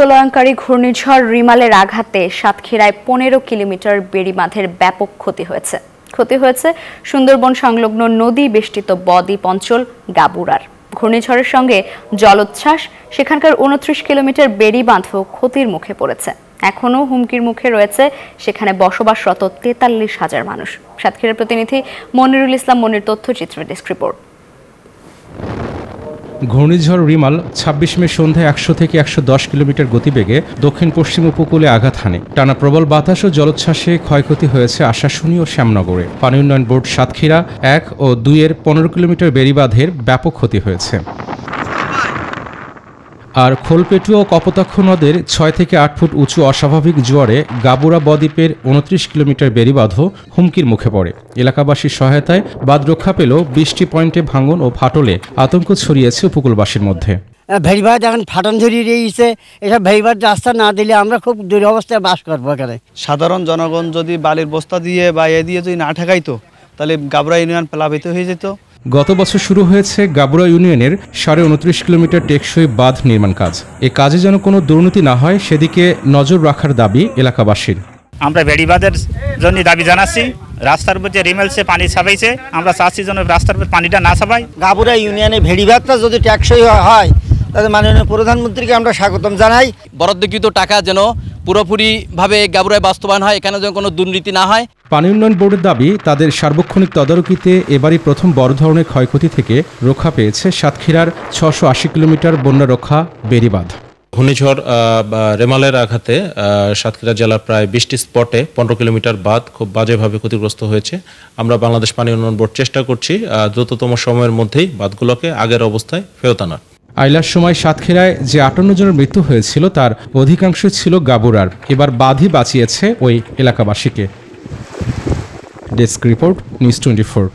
প্রলয়ঙ্কারী ঘূর্ণিঝড় রিমালের আঘাতে সাতক্ষীরায় ১৫ কিলোমিটার বেড়িবাঁধের ব্যাপক ক্ষতি হয়েছে সুন্দরবন সংলগ্ন নদী বেষ্টিত বদ্বীপ অঞ্চল গাবুরার। ঘূর্ণিঝড়ের সঙ্গে জলোচ্ছ্বাস, সেখানকার ২৯ কিলোমিটার বেড়িবাঁধও ক্ষতির মুখে পড়েছে। এখনও হুমকির মুখে রয়েছে সেখানে বসবাসরত ৪৩,০০০ মানুষ। সাতক্ষীরার প্রতিনিধি মনিরুল ইসলাম মনির তথ্যচিত্র ডেস্ক রিপোর্ট। ঘূর্ণিঝড় রিমাল ২৬ মে সন্ধ্যায় ১০০ থেকে ১১০ কিলোমিটার গতিবেগে দক্ষিণ পশ্চিম উপকূলে আঘাত হানে। টানা প্রবল বাতাস ও জলোচ্ছ্বাসে ক্ষয়ক্ষতি হয়েছে আশাশুনি ও শ্যামনগরে। পানি উন্নয়ন বোর্ড সাতক্ষীরা ১ ও ২ এর ১৫ কিলোমিটার বেড়িবাঁধের ব্যাপক ক্ষতি হয়েছে। আর খোলপেটু ও কপোতাক্ষ নদের ৬ থেকে ৮ ফুট উঁচু অস্বাভাবিক জোয়ারে গাবুরা বদ্বীপের ২৯ কিলোমিটার বেড়িবাঁধও হুমকির মুখে পড়ে। এলাকাবাসীর সহায়তায় বাঁধ রক্ষা পেল ২০টি পয়েন্টে ভাঙন ও ফাটলে আতঙ্ক ছড়িয়েছে উপকূলবাসীর মধ্যে। ভেড়িবাঁধ এখন ফাটন ঝরিয়ে দিয়েছে, এসব ভেড়িবাঁধ রাস্তা না দিলে আমরা খুব দুরবস্থায় বাস করবো এখানে। সাধারণ জনগণ যদি বালির বস্তা দিয়ে বা এ দিয়ে যদি না ঠেকাইতো তাহলে গাবুরা ইউনিয়ন প্লাবিত হয়ে যেত। গত বছর শুরু হয়েছে গাবুরা ইউনিয়নের ২৯.৫ কিলোমিটার টেকসই বাঁধ নির্মাণ কাজ। এ কাজে যেন কোনো দুর্নীতি না হয় সেদিকে নজর রাখার দাবি এলাকাবাসীর। আমরা বেড়িবাঁধের জন্য দাবি জানাচ্ছি। রাস্তার উপর যে রিমেলসে পানি ছাপাইছে, আমরা চাচ্ছি যেন রাস্তার উপর পানিটা না ছাপাই। গাবুরা ইউনিয়নে ভেড়িবাঁধটা যদি টেকসই হয় তাহলে মাননীয় প্রধানমন্ত্রীকে আমরা স্বাগতম জানাই। বরাদ্দকৃত টাকা যেন পুরোপুরিভাবে গাবুরায় বাস্তবায়ন হয়, এখানে যেন কোনো দুর্নীতি না হয়। পানি উন্নয়ন বোর্ডের দাবি, তাদের সার্বক্ষণিক তদারকিতে এবারই প্রথম বড় ধরনের ক্ষয়ক্ষতি থেকে রক্ষা পেয়েছে সাতক্ষীরার ৬৮০ কিলোমিটার বন্যা রক্ষা বেড়িবাঁধ। ঘূর্ণিঝড় রেমালের আঘাতে সাতক্ষীরা জেলার প্রায় ২০টি স্পটে ১৫ কিলোমিটার বাঁধ খুব বাজেভাবে ক্ষতিগ্রস্ত হয়েছে। আমরা বাংলাদেশ পানি উন্নয়ন বোর্ড চেষ্টা করছি দ্রুততম সময়ের মধ্যেই বাঁধগুলোকে আগের অবস্থায় ফেরত আনার। আইলার সময় সাতক্ষীরায় যে ৫৮ জনের মৃত্যু হয়েছিল তার অধিকাংশ ছিল গাবুরার। এবার বাঁধই বাঁচিয়েছে ওই এলাকাবাসীকে। Desk report, news 24।